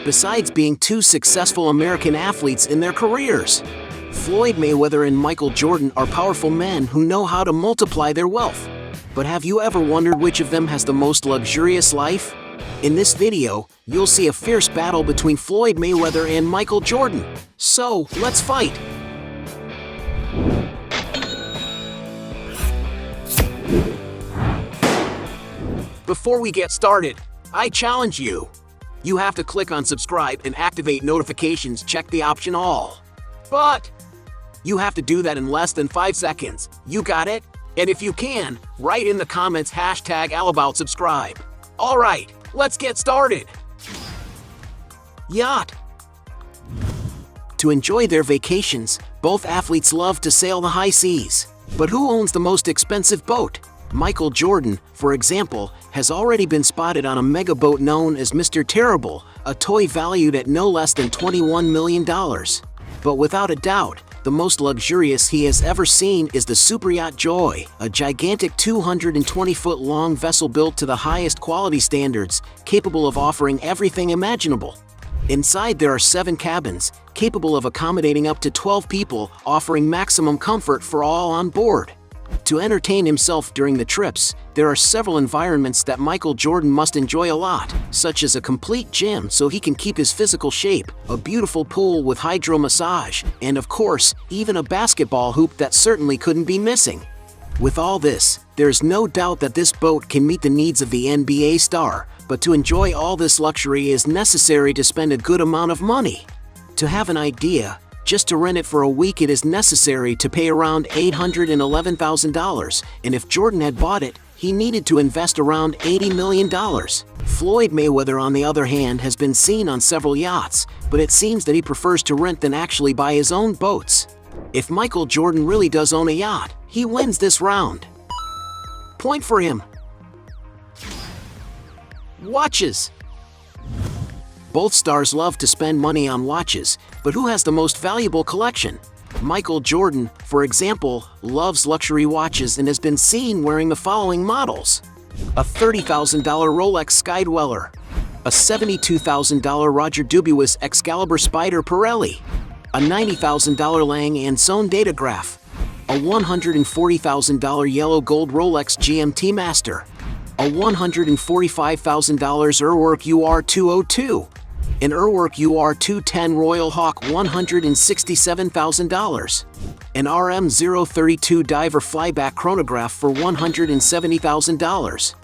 besides being two successful American athletes in their careers. Floyd Mayweather and Michael Jordan are powerful men who know how to multiply their wealth. But have you ever wondered which of them has the most luxurious life? In this video, you'll see a fierce battle between Floyd Mayweather and Michael Jordan. So, let's fight! Before we get started, I challenge you. You have to click on subscribe and activate notifications, check the option all. But you have to do that in less than 5 seconds. You got it? And if you can, write in the comments #AllAboutSubscribe. Alright, let's get started. Yacht. To enjoy their vacations, both athletes love to sail the high seas. But who owns the most expensive boat? Michael Jordan, for example, has already been spotted on a mega boat known as Mr. Terrible, a toy valued at no less than $21 million. But without a doubt, the most luxurious he has ever seen is the superyacht Joy, a gigantic 220-foot-long vessel built to the highest quality standards, capable of offering everything imaginable. Inside there are 7 cabins, capable of accommodating up to 12 people, offering maximum comfort for all on board. To entertain himself during the trips, there are several environments that Michael Jordan must enjoy a lot, such as a complete gym so he can keep his physical shape, a beautiful pool with hydro massage, and of course, even a basketball hoop that certainly couldn't be missing. With all this, there's no doubt that this boat can meet the needs of the NBA star, but to enjoy all this luxury is necessary to spend a good amount of money. To have an idea, just to rent it for a week it is necessary to pay around $811,000, and if Jordan had bought it, he needed to invest around $80 million. Floyd Mayweather, on the other hand, has been seen on several yachts, but it seems that he prefers to rent than actually buy his own boats. If Michael Jordan really does own a yacht, he wins this round. Point for him. Watches. Both stars love to spend money on watches, but who has the most valuable collection? Michael Jordan, for example, loves luxury watches and has been seen wearing the following models: a $30,000 Rolex Skydweller, a $72,000 Roger Dubuis Excalibur Spider Pirelli, a $90,000 Lang & Son Datograph, a $140,000 yellow gold Rolex GMT Master, a $145,000 Urwerk UR202, an Urwerk UR210 Royal Hawk $167,000, an RM032 Diver Flyback Chronograph for $170,000,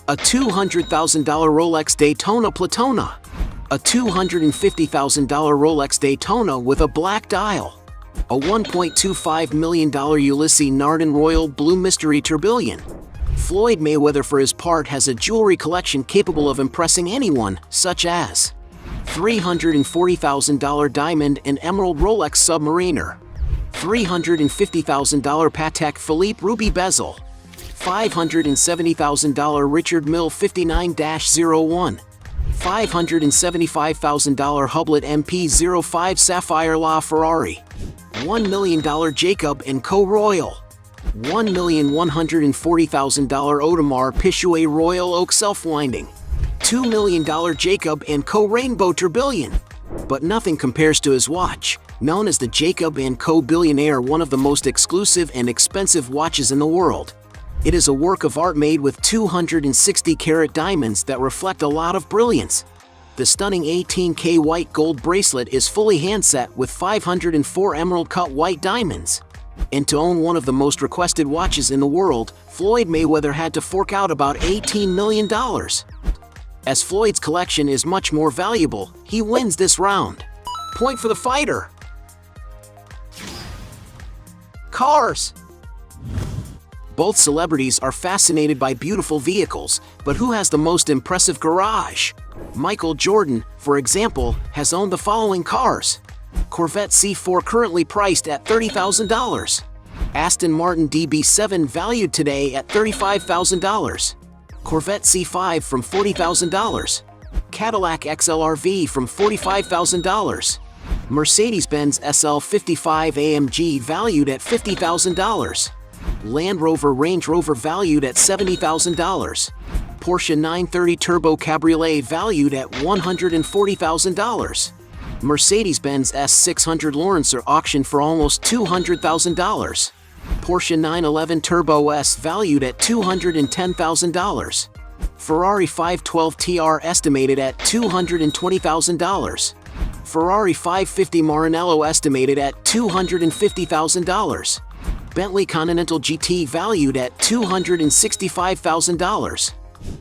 a $200,000 Rolex Daytona Platona, a $250,000 Rolex Daytona with a black dial, a $1.25 million Ulysses Nardin Royal Blue Mystery Tourbillon. Floyd Mayweather, for his part, has a jewelry collection capable of impressing anyone, such as $340,000 Diamond and Emerald Rolex Submariner, $350,000 Patek Philippe Ruby Bezel, $570,000 Richard Mille 59-01, $575,000 Hublot MP05 Sapphire La Ferrari, $1 million Jacob & Co. Royal, $1,140,000 Audemars Piguet Royal Oak Self-Winding, $2 million Jacob & Co. Rainbow Tourbillon. But nothing compares to his watch, known as the Jacob & Co. Billionaire, one of the most exclusive and expensive watches in the world. It is a work of art made with 260-carat diamonds that reflect a lot of brilliance. The stunning 18K white gold bracelet is fully handset with 504 emerald-cut white diamonds. And to own one of the most requested watches in the world, Floyd Mayweather had to fork out about $18 million. As Floyd's collection is much more valuable, he wins this round. Point for the fighter. Cars. Both celebrities are fascinated by beautiful vehicles, but who has the most impressive garage? Michael Jordan, for example, has owned the following cars: Corvette C4 currently priced at $30,000, Aston Martin DB7 valued today at $35,000, Corvette C5 from $40,000, Cadillac XLRV from $45,000, Mercedes-Benz SL55 AMG valued at $50,000, Land Rover Range Rover valued at $70,000, Porsche 930 Turbo Cabriolet valued at $140,000. Mercedes-Benz S600 Lawrence auctioned for almost $200,000. Porsche 911 Turbo S valued at $210,000. Ferrari 512 TR estimated at $220,000. Ferrari 550 Maranello estimated at $250,000. Bentley Continental GT valued at $265,000.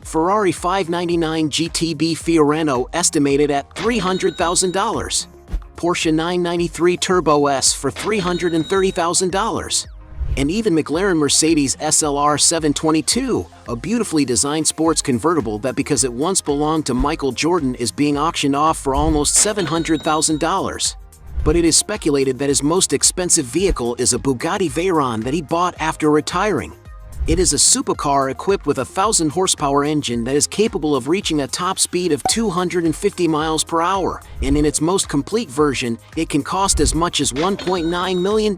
Ferrari 599 GTB Fiorano estimated at $300,000. Porsche 993 Turbo S for $330,000. And even McLaren Mercedes SLR 722, a beautifully designed sports convertible that because it once belonged to Michael Jordan is being auctioned off for almost $700,000. But it is speculated that his most expensive vehicle is a Bugatti Veyron that he bought after retiring. It is a supercar equipped with a 1,000 horsepower engine that is capable of reaching a top speed of 250 miles per hour, and in its most complete version, it can cost as much as $1.9 million.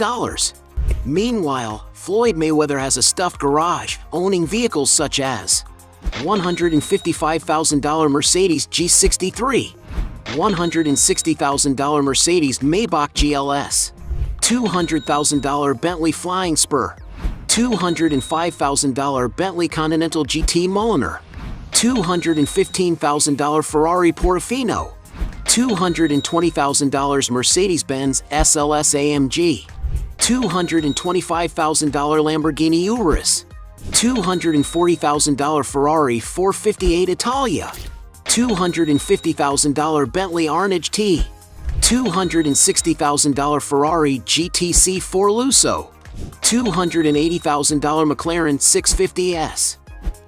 Meanwhile, Floyd Mayweather has a stuffed garage, owning vehicles such as $155,000 Mercedes G63, $160,000 Mercedes Maybach GLS, $200,000 Bentley Flying Spur, $205,000 Bentley Continental GT Mulliner, $215,000 Ferrari Portofino, $220,000 Mercedes-Benz SLS AMG, $225,000 Lamborghini Urus, $240,000 Ferrari 458 Italia, $250,000 Bentley Arnage T, $260,000 Ferrari GTC 4 Lusso, $280,000 McLaren 650S,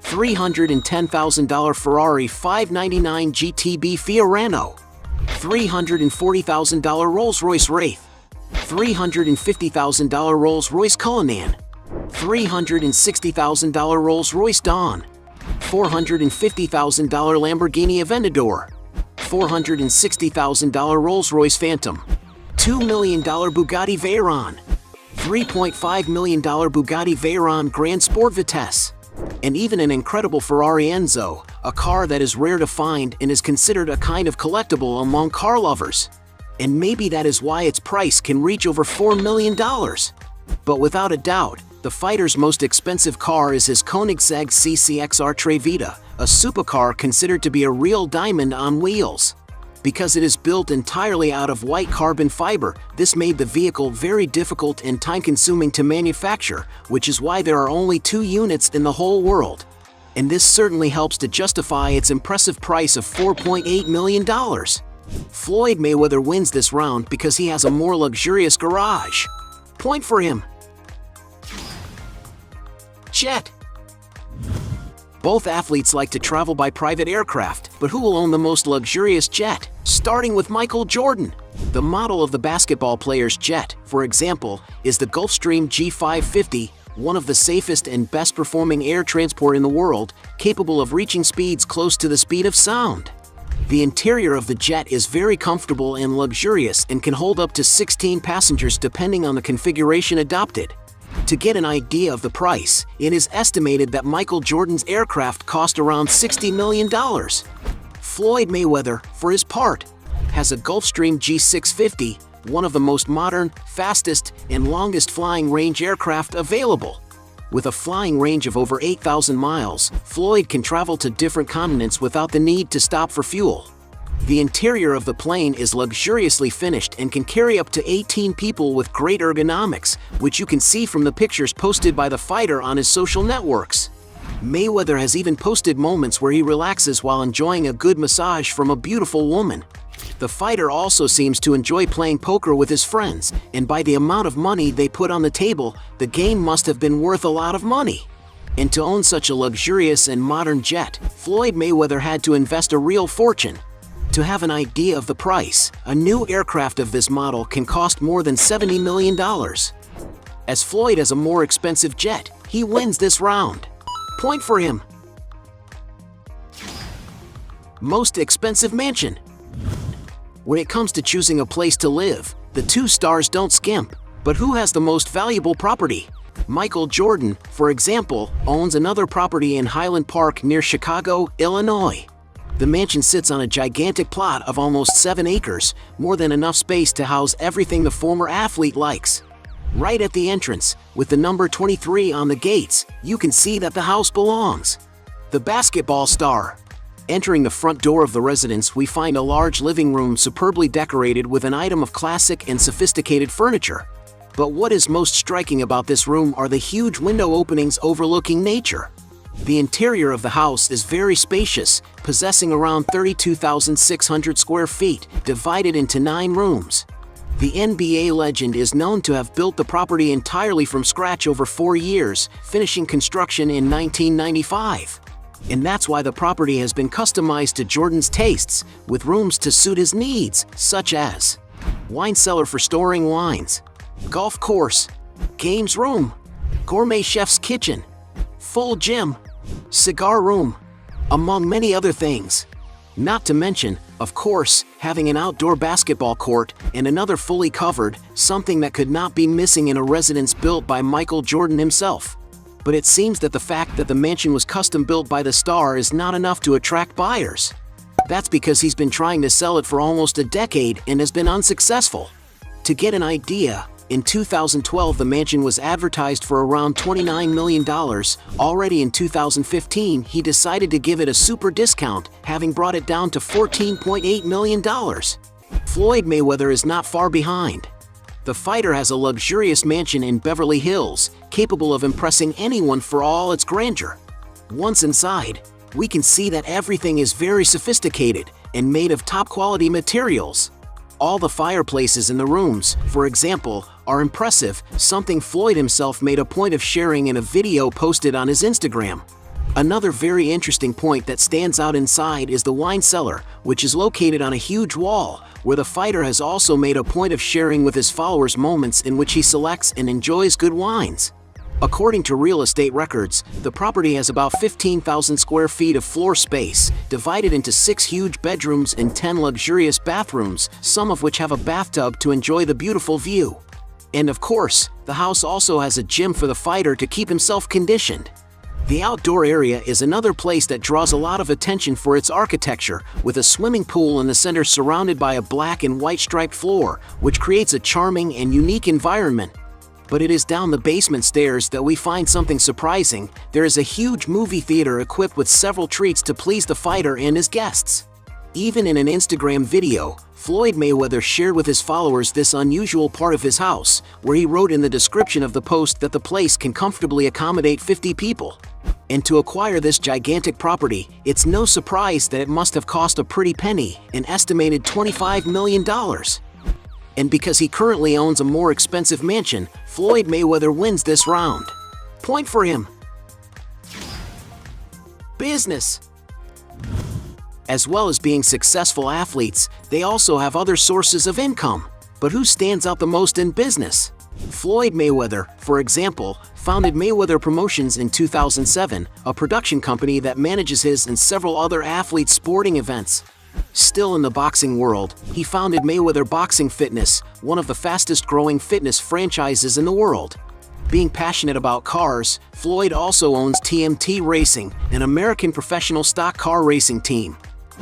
$310,000 Ferrari 599 GTB Fiorano, $340,000 Rolls-Royce Wraith, $350,000 Rolls-Royce Cullinan, $360,000 Rolls-Royce Dawn, $450,000 Lamborghini Aventador, $460,000 Rolls-Royce Phantom, $2 million Bugatti Veyron, $3.5 million Bugatti Veyron Grand Sport Vitesse, and even an incredible Ferrari Enzo, a car that is rare to find and is considered a kind of collectible among car lovers. And maybe that is why its price can reach over $4 million. But without a doubt, the fighter's most expensive car is his Koenigsegg CCXR Trevita, a supercar considered to be a real diamond on wheels. Because it is built entirely out of white carbon fiber, this made the vehicle very difficult and time-consuming to manufacture, which is why there are only 2 units in the whole world. And this certainly helps to justify its impressive price of $4.8 million. Floyd Mayweather wins this round because he has a more luxurious garage. Point for him. Jet. Both athletes like to travel by private aircraft, but who will own the most luxurious jet? Starting with Michael Jordan. The model of the basketball player's jet, for example, is the Gulfstream G550, one of the safest and best performing air transport in the world, capable of reaching speeds close to the speed of sound. The interior of the jet is very comfortable and luxurious and can hold up to 16 passengers depending on the configuration adopted. To get an idea of the price, it is estimated that Michael Jordan's aircraft cost around $60 million. Floyd Mayweather, for his part, has a Gulfstream G650, one of the most modern, fastest, and longest flying range aircraft available. With a flying range of over 8,000 miles, Floyd can travel to different continents without the need to stop for fuel. The interior of the plane is luxuriously finished and can carry up to 18 people with great ergonomics, which you can see from the pictures posted by the fighter on his social networks. Mayweather has even posted moments where he relaxes while enjoying a good massage from a beautiful woman. The fighter also seems to enjoy playing poker with his friends, and by the amount of money they put on the table, the game must have been worth a lot of money. And to own such a luxurious and modern jet, Floyd Mayweather had to invest a real fortune. To have an idea of the price, a new aircraft of this model can cost more than $70 million. As Floyd has a more expensive jet, he wins this round. Point for him. Most expensive mansion. When it comes to choosing a place to live, the 2 stars don't skimp. But who has the most valuable property? Michael Jordan, for example, owns another property in Highland Park near Chicago, Illinois. The mansion sits on a gigantic plot of almost 7 acres, more than enough space to house everything the former athlete likes. Right at the entrance, with the number 23 on the gates, you can see that the house belongs. The basketball star. Entering the front door of the residence, we find a large living room superbly decorated with an item of classic and sophisticated furniture. But what is most striking about this room are the huge window openings overlooking nature. The interior of the house is very spacious, possessing around 32,600 square feet, divided into 9 rooms. The NBA legend is known to have built the property entirely from scratch over 4 years, finishing construction in 1995. And that's why the property has been customized to Jordan's tastes, with rooms to suit his needs, such as wine cellar for storing wines, golf course, games room, gourmet chef's kitchen, full gym, cigar room, among many other things. Not to mention, of course, having an outdoor basketball court and another fully covered, something that could not be missing in a residence built by Michael Jordan himself. But it seems that the fact that the mansion was custom built by the star is not enough to attract buyers. That's because he's been trying to sell it for almost a decade and has been unsuccessful. To get an idea, in 2012 the mansion was advertised for around $29 million. Already in 2015 he decided to give it a super discount, having brought it down to $14.8 million. Floyd Mayweather is not far behind. The fighter has a luxurious mansion in Beverly Hills, capable of impressing anyone for all its grandeur. Once inside, we can see that everything is very sophisticated and made of top-quality materials. All the fireplaces in the rooms, for example, are impressive, something Floyd himself made a point of sharing in a video posted on his Instagram. Another very interesting point that stands out inside is the wine cellar, which is located on a huge wall, where the fighter has also made a point of sharing with his followers moments in which he selects and enjoys good wines. According to real estate records, the property has about 15,000 square feet of floor space, divided into 6 huge bedrooms and 10 luxurious bathrooms, some of which have a bathtub to enjoy the beautiful view. And of course, the house also has a gym for the fighter to keep himself conditioned. The outdoor area is another place that draws a lot of attention for its architecture, with a swimming pool in the center surrounded by a black and white striped floor, which creates a charming and unique environment. But it is down the basement stairs that we find something surprising. There is a huge movie theater equipped with several treats to please the fighter and his guests. Even in an Instagram video, Floyd Mayweather shared with his followers this unusual part of his house, where he wrote in the description of the post that the place can comfortably accommodate 50 people. And to acquire this gigantic property, it's no surprise that it must have cost a pretty penny, an estimated $25 million. And because he currently owns a more expensive mansion, Floyd Mayweather wins this round. Point for him. Business. As well as being successful athletes, they also have other sources of income. But who stands out the most in business? Floyd Mayweather, for example, founded Mayweather Promotions in 2007, a production company that manages his and several other athletes' sporting events. Still in the boxing world, he founded Mayweather Boxing Fitness, one of the fastest-growing fitness franchises in the world. Being passionate about cars, Floyd also owns TMT Racing, an American professional stock car racing team.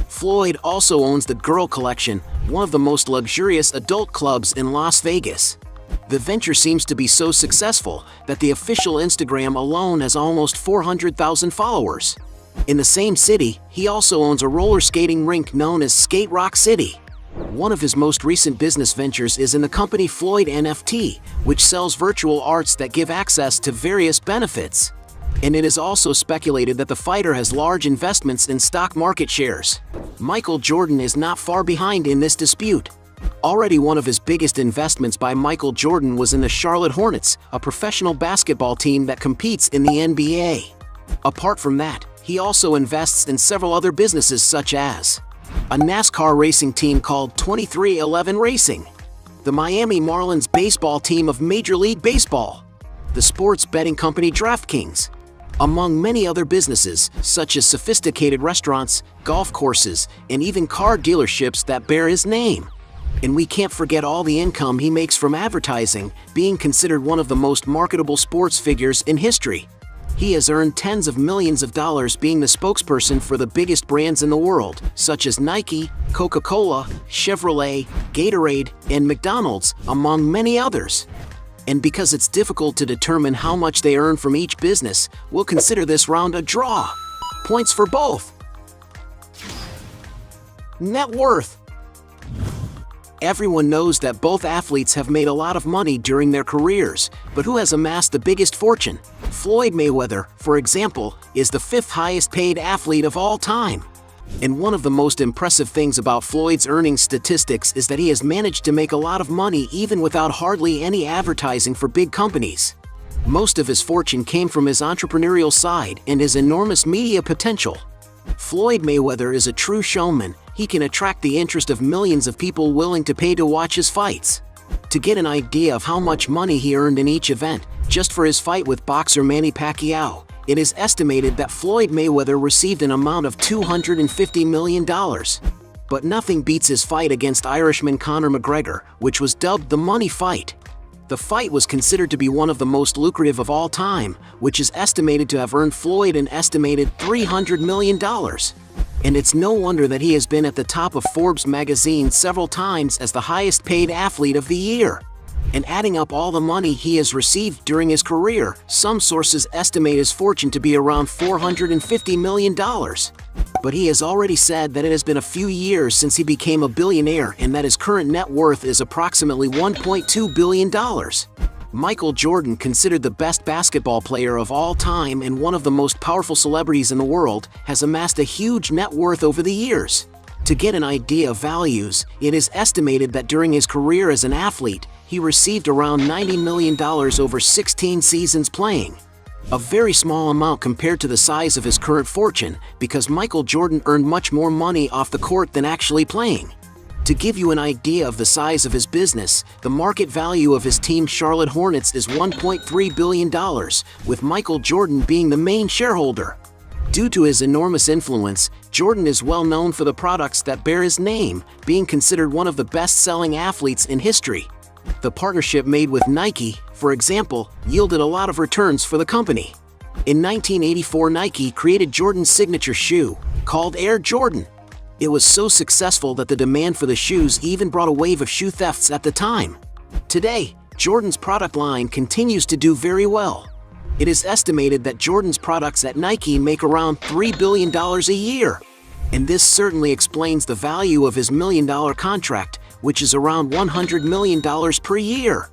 Floyd also owns the Girl Collection, one of the most luxurious adult clubs in Las Vegas. The venture seems to be so successful that the official Instagram alone has almost 400,000 followers. In the same city, he also owns a roller skating rink known as Skate Rock City. One of his most recent business ventures is in the company Floyd NFT, which sells virtual arts that give access to various benefits. And it is also speculated that the fighter has large investments in stock market shares. Michael Jordan is not far behind in this dispute. Already one of his biggest investments by Michael Jordan was in the Charlotte Hornets, a professional basketball team that competes in the NBA. Apart from that, he also invests in several other businesses such as a NASCAR racing team called 2311 Racing, the Miami Marlins baseball team of Major League Baseball, the sports betting company DraftKings, among many other businesses such as sophisticated restaurants, golf courses, and even car dealerships that bear his name. And we can't forget all the income he makes from advertising, being considered one of the most marketable sports figures in history. He has earned tens of millions of dollars being the spokesperson for the biggest brands in the world, such as Nike, Coca-Cola, Chevrolet, Gatorade, and McDonald's, among many others. And because it's difficult to determine how much they earn from each business, we'll consider this round a draw. Points for both. Net worth. Everyone knows that both athletes have made a lot of money during their careers, but who has amassed the biggest fortune? Floyd Mayweather, for example, is the fifth highest paid athlete of all time. And one of the most impressive things about Floyd's earnings statistics is that he has managed to make a lot of money even without hardly any advertising for big companies. Most of his fortune came from his entrepreneurial side and his enormous media potential. Floyd Mayweather is a true showman. He can attract the interest of millions of people willing to pay to watch his fights. To get an idea of how much money he earned in each event, just for his fight with boxer Manny Pacquiao, it is estimated that Floyd Mayweather received an amount of $250 million. But nothing beats his fight against Irishman Conor McGregor, which was dubbed the Money Fight. The fight was considered to be one of the most lucrative of all time, which is estimated to have earned Floyd an estimated $300 million. And it's no wonder that he has been at the top of Forbes magazine several times as the highest paid athlete of the year. And adding up all the money he has received during his career, some sources estimate his fortune to be around $450 million. But he has already said that it has been a few years since he became a billionaire and that his current net worth is approximately $1.2 billion. Michael Jordan, considered the best basketball player of all time and one of the most powerful celebrities in the world, has amassed a huge net worth over the years. To get an idea of values, it is estimated that during his career as an athlete, he received around $90 million over 16 seasons playing. A very small amount compared to the size of his current fortune, because Michael Jordan earned much more money off the court than actually playing. To give you an idea of the size of his business, the market value of his team Charlotte Hornets is $1.3 billion, with Michael Jordan being the main shareholder. Due to his enormous influence, Jordan is well known for the products that bear his name, being considered one of the best-selling athletes in history. The partnership made with Nike, for example, yielded a lot of returns for the company. In 1984, Nike created Jordan's signature shoe, called Air Jordan. It was so successful that the demand for the shoes even brought a wave of shoe thefts at the time. Today, Jordan's product line continues to do very well. It is estimated that Jordan's products at Nike make around $3 billion a year. And this certainly explains the value of his million-dollar contract, which is around $100 million per year.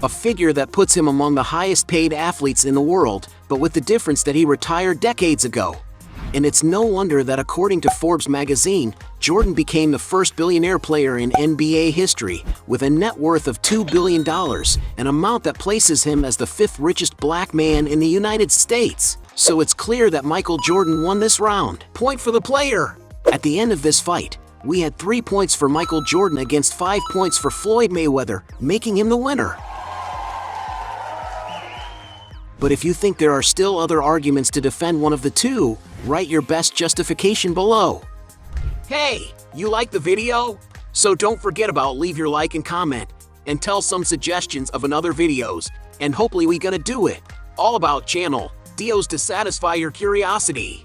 A figure that puts him among the highest-paid athletes in the world, but with the difference that he retired decades ago. And it's no wonder that according to Forbes magazine, Jordan became the first billionaire player in NBA history, with a net worth of $2 billion, an amount that places him as the fifth richest black man in the United States. So it's clear that Michael Jordan won this round. Point for the player. At the end of this fight, we had 3 points for Michael Jordan against 5 points for Floyd Mayweather, making him the winner. But if you think there are still other arguments to defend one of the two, write your best justification below. Hey, you like the video? So don't forget about leave your like and comment, and tell some suggestions of another videos, and hopefully we gonna do it. All about channel Dios to satisfy your curiosity.